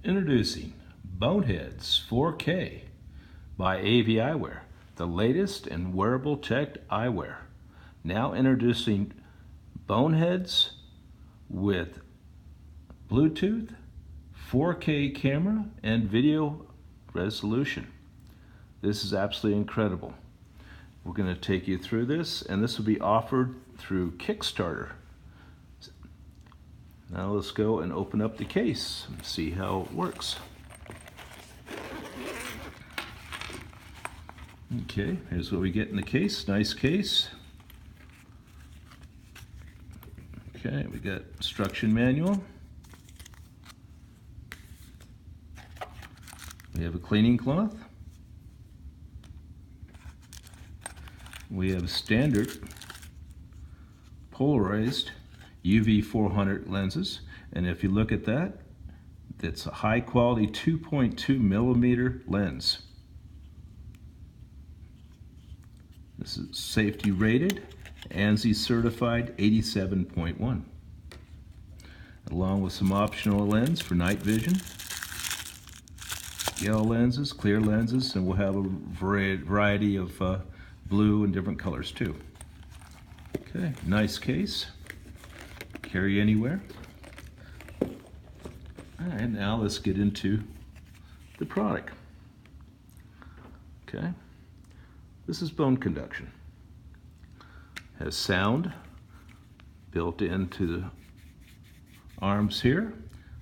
Introducing BoneHeads 4K by AViwear, the latest in wearable tech eyewear. Now introducing BoneHeads with Bluetooth, 4K camera, and video resolution. This is absolutely incredible. We're going to take you through this, and this will be offered through Kickstarter. Now let's go and open up the case and see how it works. Okay, here's what we get in the case. Nice case. Okay, we got instruction manual. We have a cleaning cloth. We have standard polarized UV 400 lenses, and if you look at that, that's a high quality 2.2 millimeter lens. This is safety rated, ANSI certified 87.1, along with some optional lens for night vision, yellow lenses, clear lenses, and we'll have a variety of blue and different colors too. Okay, nice case. Carry anywhere. All right, now let's get into the product. Okay, this is BoneConduction. Has sound built into the arms here,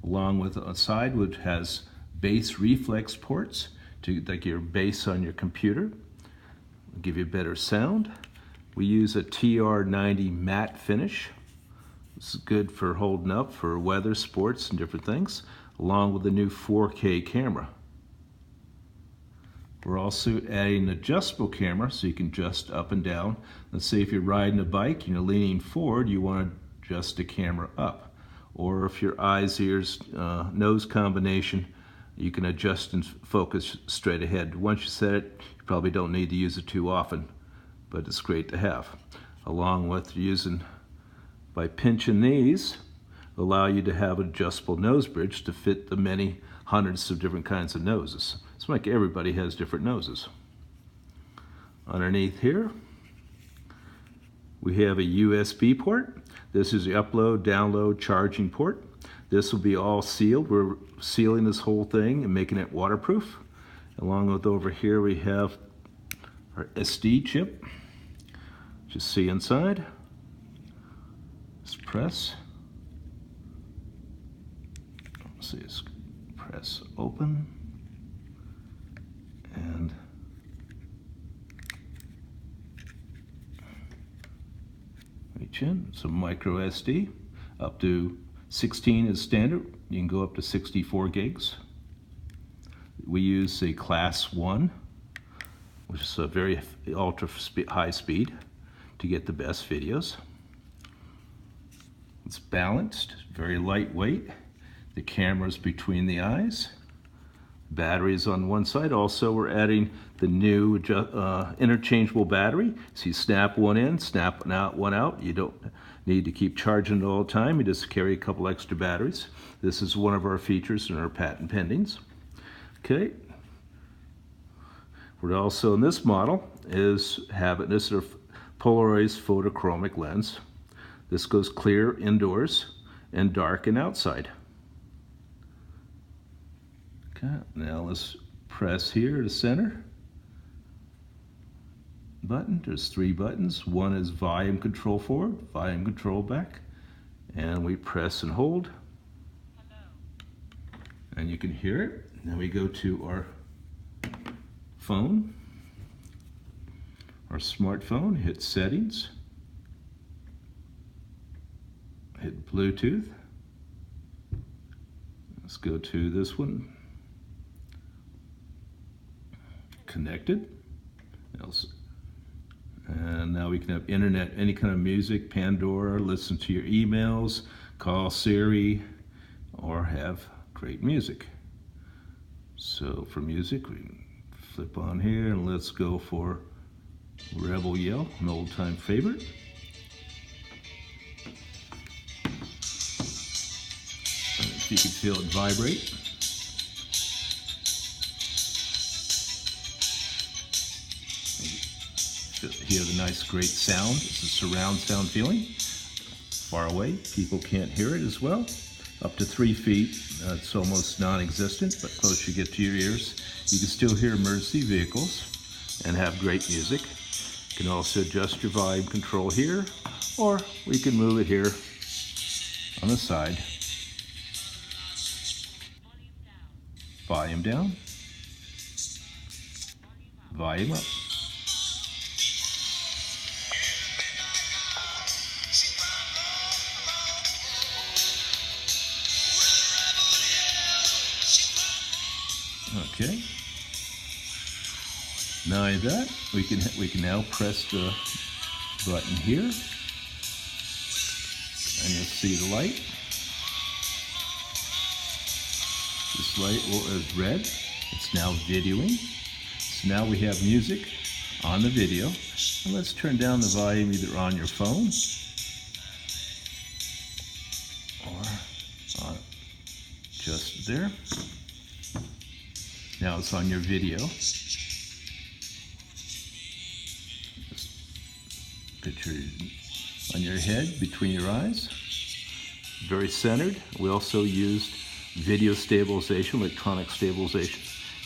along with a side which has bass reflex ports to like your bass on your computer. It'll give you better sound. We use a TR90 matte finish. This is good for holding up for weather, sports, and different things, along with the new 4K camera. We're also adding an adjustable camera so you can adjust up and down. Let's say if you're riding a bike, you're leaning forward, you want to adjust the camera up. Or if your eyes, ears, nose combination, you can adjust and focus straight ahead. Once you set it, you probably don't need to use it too often, but it's great to have. Along with using, by pinching these, allow you to have an adjustable nose bridge to fit the many hundreds of different kinds of noses. It's like everybody has different noses. Underneath here, we have a USB port. This is the upload, download, charging port. This will be all sealed. We're sealing this whole thing and making it waterproof. Along with over here, we have our SD chip. Just see inside. Let's press. Let's see, let's press open. And reach in, some micro SD, up to 16 is standard. You can go up to 64 gigs. We use a class 1, which is a very ultra high speed to get the best videos. It's balanced, very lightweight. The camera's between the eyes. Batteries on one side. Also, we're adding the new interchangeable battery. So you snap one in, snap one out. You don't need to keep charging it all the time. You just carry a couple extra batteries. This is one of our features in our patent pendings. Okay. We're also in this model is having this is a polarized photochromic lens. This goes clear indoors and dark and outside. Okay, now let's press here to center button. There's 3 buttons. One is volume control forward, volume control back, and we press and hold. And you can hear it. Now we go to our phone, our smartphone, hit settings, hit Bluetooth. Let's go to this one. Connected. And now we can have internet, any kind of music, Pandora, listen to your emails, call Siri, or have great music. So for music, we can flip on here and let's go for Rebel Yell, an old time favorite. If you can feel it vibrate. hear the nice, great sound. It's a surround sound feeling. Far away, people can't hear it as well. Up to 3 feet, it's almost non-existent, but close you get to your ears, you can still hear emergency vehicles and have great music. You can also adjust your volume control here, or we can move it here on the side. Volume down, volume up. Okay. Now that we can now press the button here, and you'll see the light. This light is red. It's now videoing. So now we have music on the video. And let's turn down the volume either on your phone or on just there. Now it's on your video. Just picture on your head, between your eyes. Very centered. We also used video stabilization, electronic stabilization,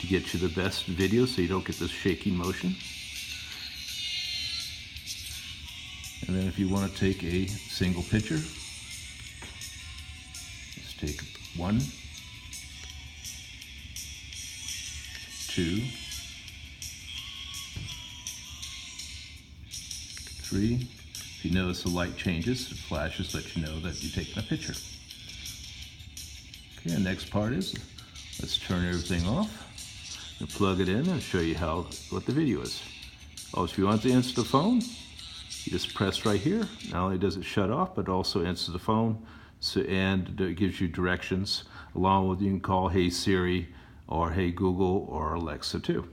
to get you the best video so you don't get this shaking motion. And then if you want to take a single picture, just take 1, 2, 3. If you notice the light changes, it flashes, let you know that you've taken a picture. Okay, the next part is, let's turn everything off and plug it in and show you what the video is. Oh, if you want to answer the phone, you just press right here. Not only does it shut off, but also answers the phone, and it gives you directions, along with you can call Hey Siri or Hey Google or Alexa too.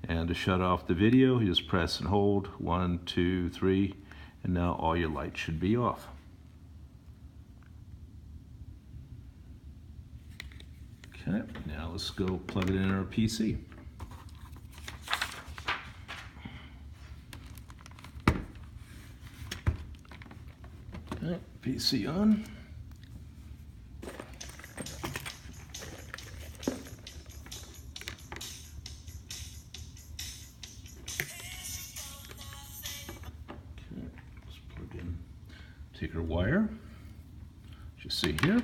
And to shut off the video, you just press and hold 1, 2, 3, and now all your lights should be off. Okay, now let's go plug it in our PC. Okay, PC on. Okay, let's plug in. Take our wire, as you see here.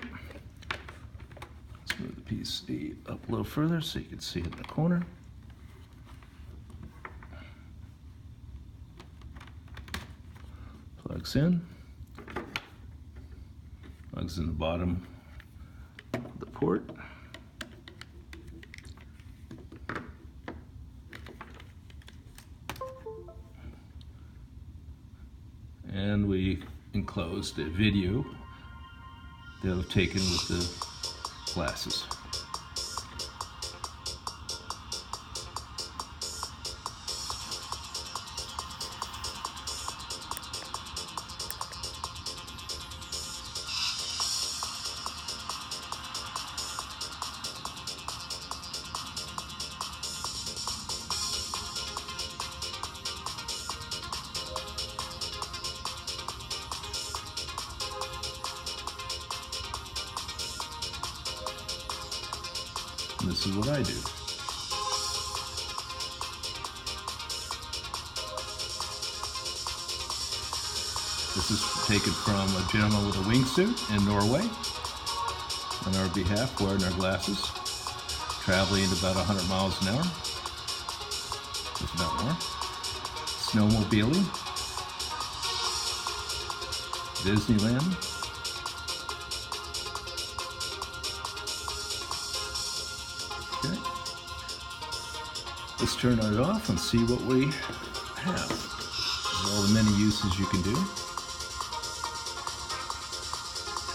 Let's move the PC up a little further so you can see it in the corner. Plugs in. Plugs in the bottom of the port. And we enclosed the video that I've taken with the glasses. And this is what I do. This is taken from a gentleman with a wingsuit in Norway on our behalf, wearing our glasses, traveling at about 100 miles an hour, if not more. Snowmobiling, Disneyland. Okay. Let's turn it off and see what we have. There's all the many uses you can do.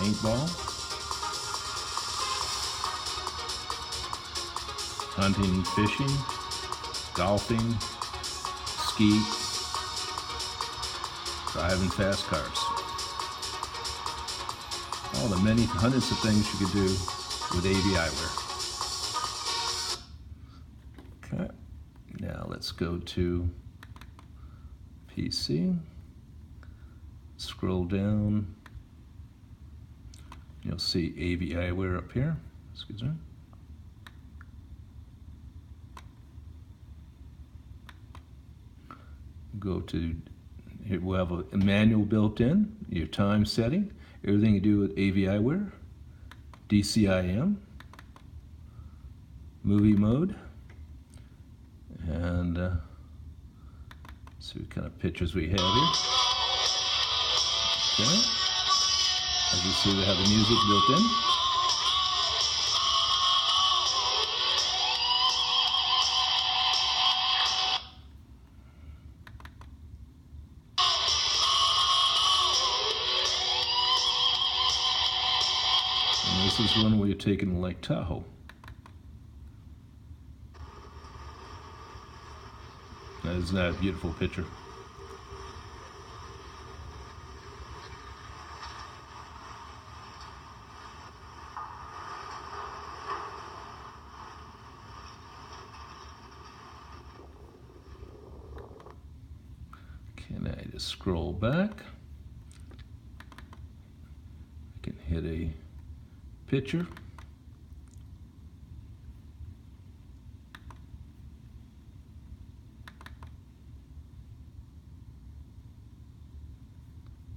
Paintball, hunting and fishing, golfing, ski, driving fast cars. All the many hundreds of things you can do with AViwear. Okay, now let's go to PC. Scroll down. You'll see AViwear up here. Excuse me. Go to, here we'll have a manual built in, your time setting, everything you do with AViwear, DCIM, movie mode, and see what kind of pictures we have here. Okay. As you see, we have the music built in. And this is one we've taken Lake Tahoe. Isn't that a beautiful picture? Can I just scroll back? I can hit a picture.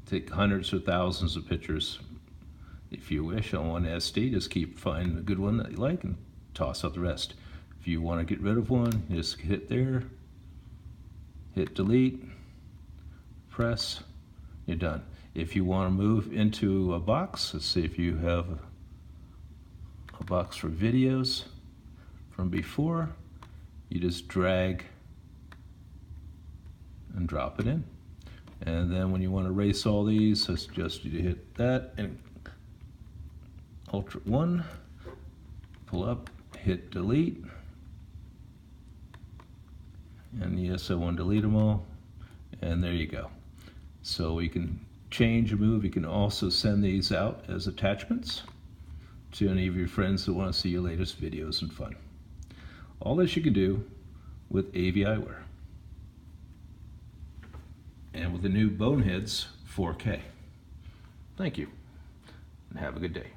Take hundreds or thousands of pictures if you wish on one SD. Just keep finding a good one that you like and toss out the rest. If you want to get rid of one, just hit there, hit delete, press, you're done. If you want to move into a box, let's see if you have a box for videos from before, you just drag and drop it in. And then when you want to erase all these, I suggest you to hit that and Alt 1, pull up, hit delete. And yes, I want to delete them all. And there you go. So you can change or move. You can also send these out as attachments to any of your friends that want to see your latest videos and fun. All this you can do with AViwear. And with the new BoneHeads 4K. Thank you, and have a good day.